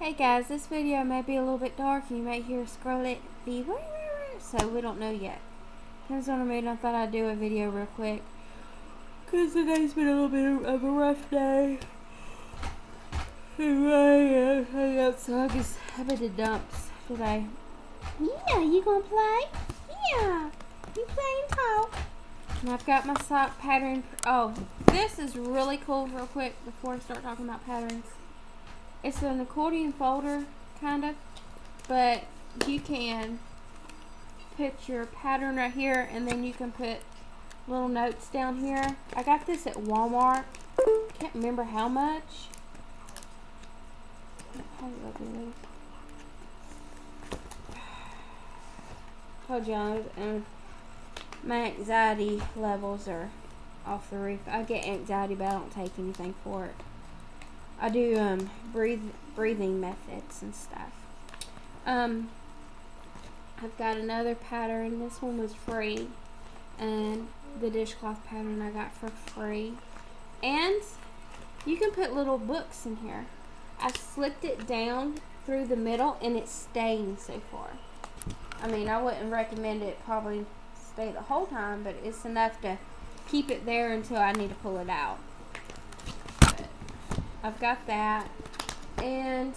Hey guys, this video may be a little bit dark and you may hear Scarlet be so we don't know yet. Depends on the mood. I thought I'd do a video real quick because today's been a little bit of a rough day. So I guess I'm in the dumps today. Yeah, you gonna play? Yeah, you playing talk. And I've got my sock pattern. Oh, this is really cool real quick before I start talking about patterns. It's an accordion folder, kind of, but you can put your pattern right here, and then you can put little notes down here. I got this at Walmart. Can't remember how much. Told y'all, my anxiety levels are off the roof. I get anxiety, but I don't take anything for it. I do breathing methods and stuff. I've got another pattern. This one was free, and the dishcloth pattern I got for free. And you can put little books in here. I slipped it down through the middle, and it's staying so far. I mean, I wouldn't recommend it probably stay the whole time, but it's enough to keep it there until I need to pull it out. I've got that, and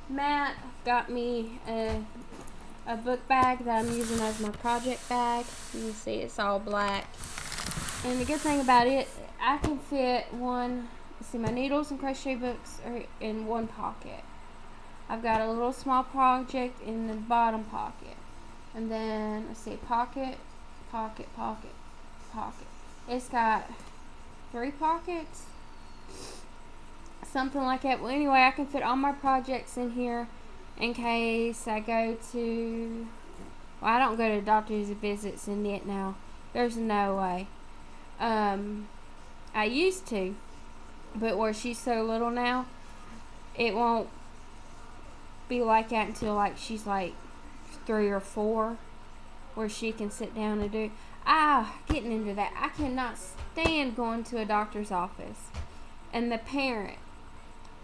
Matt got me a book bag that I'm using as my project bag. You can see it's all black, and the good thing about it, I can fit my needles and crochet books are in one pocket. I've got a little small project in the bottom pocket, and then let's see, pocket. It's got 3 pockets. Something like that. Well, anyway, I can fit all my projects in here in case I go to... Well, I don't go to doctor's visits in it now. There's no way. I used to, but where she's so little now, it won't be like that until she's 3 or 4, where she can sit down and do... Getting into that. I cannot stand going to a doctor's office and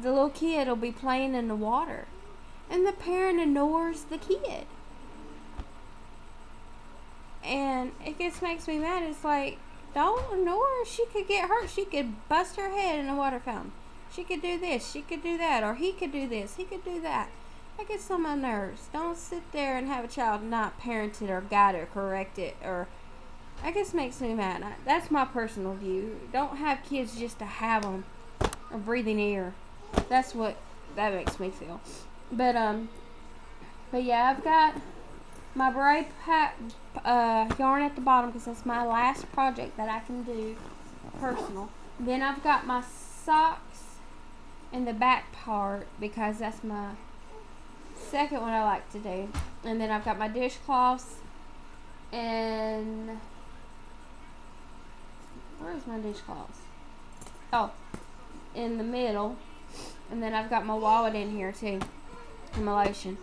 the little kid will be playing in the water, and the parent ignores the kid, and it just makes me mad. It's like, don't ignore her. She could get hurt. She could bust her head in a water fountain. She could do this. She could do that. Or he could do this. He could do that. That gets on my nerves. Don't sit there and have a child not parented or guided or corrected. Or that just makes me mad. That's my personal view. Don't have kids just to have them or breathing air. That's what that makes me feel. But yeah, I've got my braid yarn at the bottom because that's my last project that I can do personal. Then I've got my socks in the back part because that's my second one I like to do. And then I've got my dishcloths, and where's my dishcloths? Oh, in the middle. And then I've got my wallet in here too, and my lotion.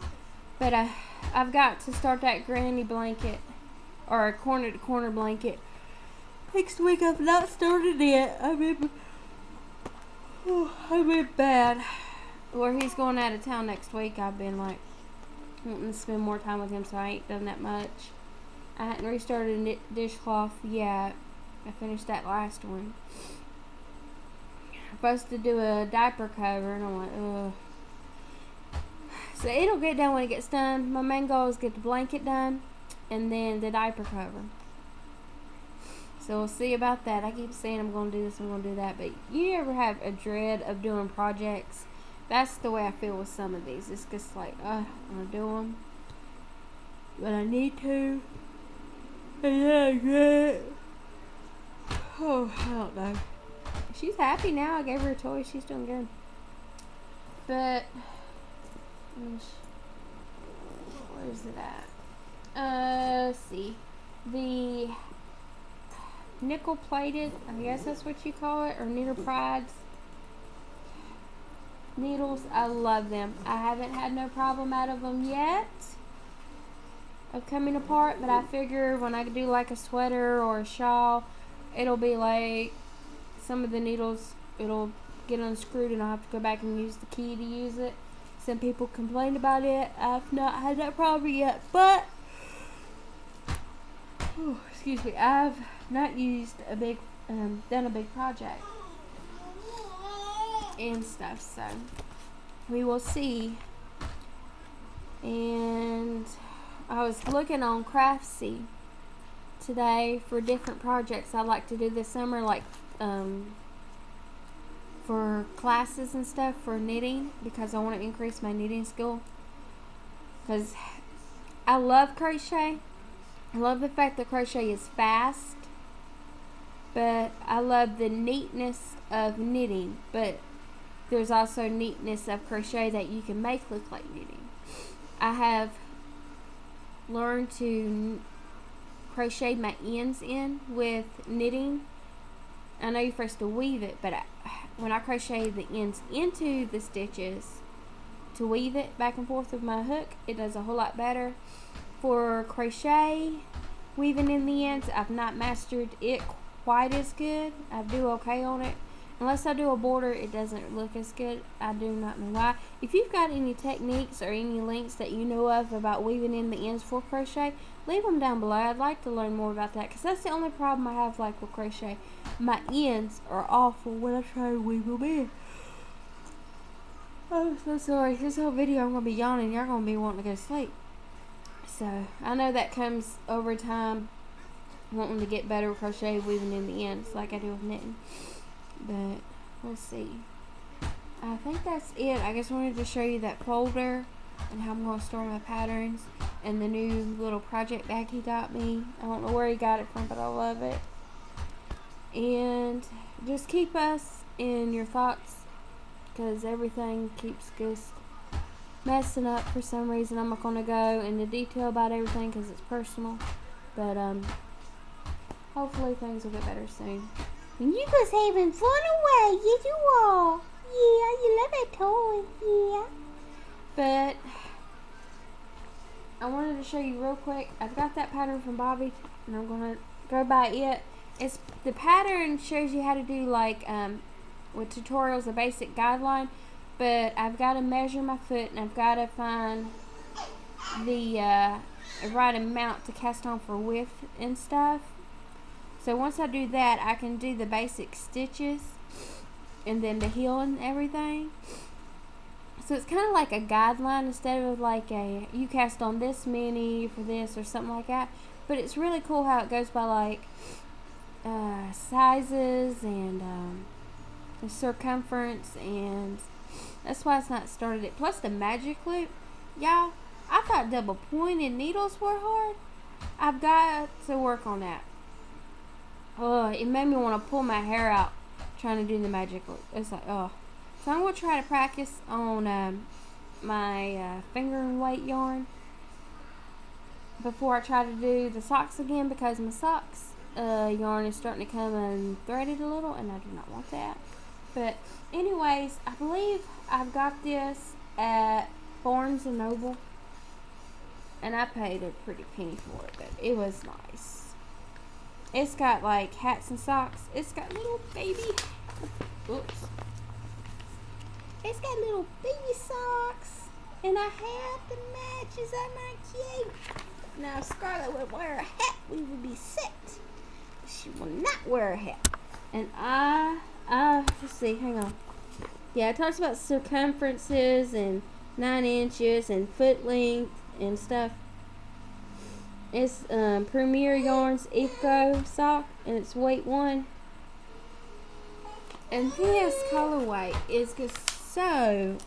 But I've got to start that granny blanket, or a corner to corner blanket, next week. I've not started it. I've been bad. Where he's going out of town next week, I've been wanting to spend more time with him, so I ain't done that much. I hadn't restarted a dishcloth yet. I finished that last one. Supposed to do a diaper cover, and I'm like, ugh. So it'll get done when it gets done. My main goal is get the blanket done, and then the diaper cover. So we'll see about that. I keep saying I'm going to do this, I'm going to do that, but you ever have a dread of doing projects? That's the way I feel with some of these. It's just like, I want to do them, but I need to. And then I dread. Oh, I don't know. She's happy now. I gave her a toy. She's doing good. But where is it at? Let's see. The nickel plated, I guess that's what you call it, or needle prides needles. I love them. I haven't had no problem out of them yet of coming apart, but I figure when I do a sweater or a shawl, it'll be some of the needles, it'll get unscrewed and I'll have to go back and use the key to use it. Some people complained about it. I've not had that problem yet, but excuse me, I've not used a big, done a big project and stuff, so we will see. And I was looking on Craftsy today for different projects I'd like to do this summer, like for classes and stuff for knitting, because I want to increase my knitting skill, because I love crochet. I love the fact that crochet is fast, but I love the neatness of knitting, but there's also neatness of crochet that you can make look like knitting. I have learned to crochet my ends in with knitting. I know you're supposed to weave it, but when I crochet the ends into the stitches to weave it back and forth with my hook, it does a whole lot better. For crochet, weaving in the ends, I've not mastered it quite as good. I do okay on it. Unless I do a border, it doesn't look as good. I do not know why. If you've got any techniques or any links that you know of about weaving in the ends for crochet, leave them down below. I'd like to learn more about that, because that's the only problem I have, like with crochet. My ends are awful when I try to weave them in. I'm so sorry. This whole video I'm going to be yawning. You're going to be wanting to go to sleep. So, I know that comes over time, wanting to get better with crochet, weaving in the ends like I do with knitting. But we'll see. I think that's it. I just wanted to show you that folder and how I'm going to store my patterns, and the new little project bag he got me. I don't know where he got it from, but I love it. And just keep us in your thoughts, because everything keeps just messing up for some reason. I'm not going to go into detail about everything because it's personal, but hopefully things will get better soon. And you was having fun away, yes you are. Yeah, you love that toy, yeah. But I wanted to show you real quick. I've got that pattern from Bobby, and I'm gonna go by it. It's the pattern shows you how to do, like with tutorials, a basic guideline. But I've got to measure my foot, and I've got to find the right amount to cast on for width and stuff. So once I do that, I can do the basic stitches and then the heel and everything. So it's kind of like a guideline instead of like a, you cast on this many for this or something like that. But it's really cool how it goes by like sizes and the circumference, and that's why it's not started it. Plus the magic loop, y'all, I thought double pointed needles were hard. I've got to work on that. It made me want to pull my hair out trying to do the magic loop. It's like, so I'm going to try to practice on my finger and weight yarn before I try to do the socks again, because my socks yarn is starting to come unthreaded a little, and I do not want that. But anyways, I believe I've got this at Barnes & Noble, and I paid a pretty penny for it, but it was nice. It's got like hats and socks. It's got little baby, oops. It's got little baby socks, and a hat that matches. Isn't that cute? Now if Scarlett would wear a hat, we would be set. She will not wear a hat. And let's see, hang on. Yeah, it talks about circumferences and 9 inches and foot length and stuff. It's Premier Yarns Eco sock, and it's weight 1. And this colorway is just so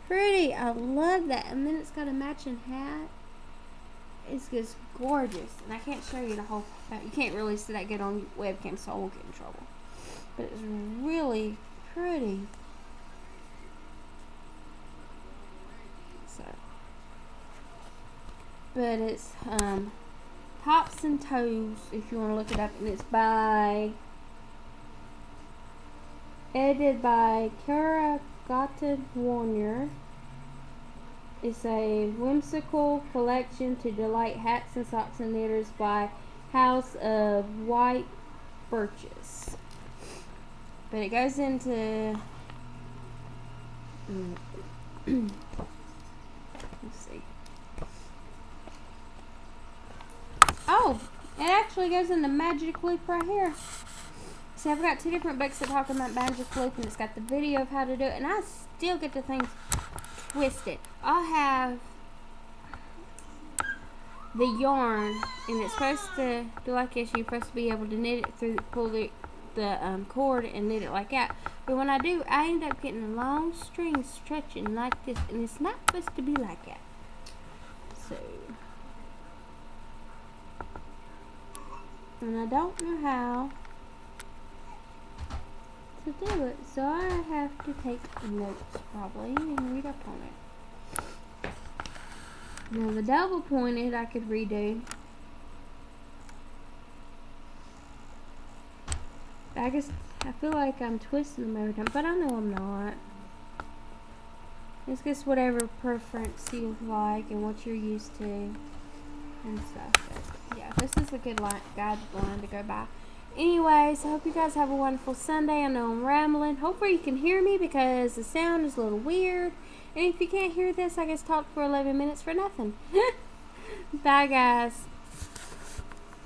pretty. I love that. And then it's got a matching hat. It's just gorgeous. And I can't show you the whole, you can't really see that good on webcam, so I won't get in trouble. But it's really pretty. So, but it's Tops and Toes, if you want to look it up, and it's edited by Kara Gotten Warner. It's a whimsical collection to delight hats and socks and knitters by House of White Birches. But it goes into actually goes in the magic loop right here. See, I've got 2 different books that talk about magic loop, and it's got the video of how to do it, and I still get the things twisted. I'll have the yarn, and it's supposed to do like this. You're supposed to be able to knit it through, pull the cord and knit it like that. But when I do, I end up getting a long string stretching like this, and it's not supposed to be like that. So, and I don't know how to do it, so I have to take notes probably and read up on it. Now the double pointed I could redo. I guess I feel like I'm twisting them every time, but I know I'm not. It's just whatever preference you like and what you're used to and stuff. But yeah, this is a good guideline to go by. Anyways, I hope you guys have a wonderful Sunday. I know I'm rambling. Hopefully you can hear me because the sound is a little weird. And if you can't hear this, I guess talk for 11 minutes for nothing. Bye, guys.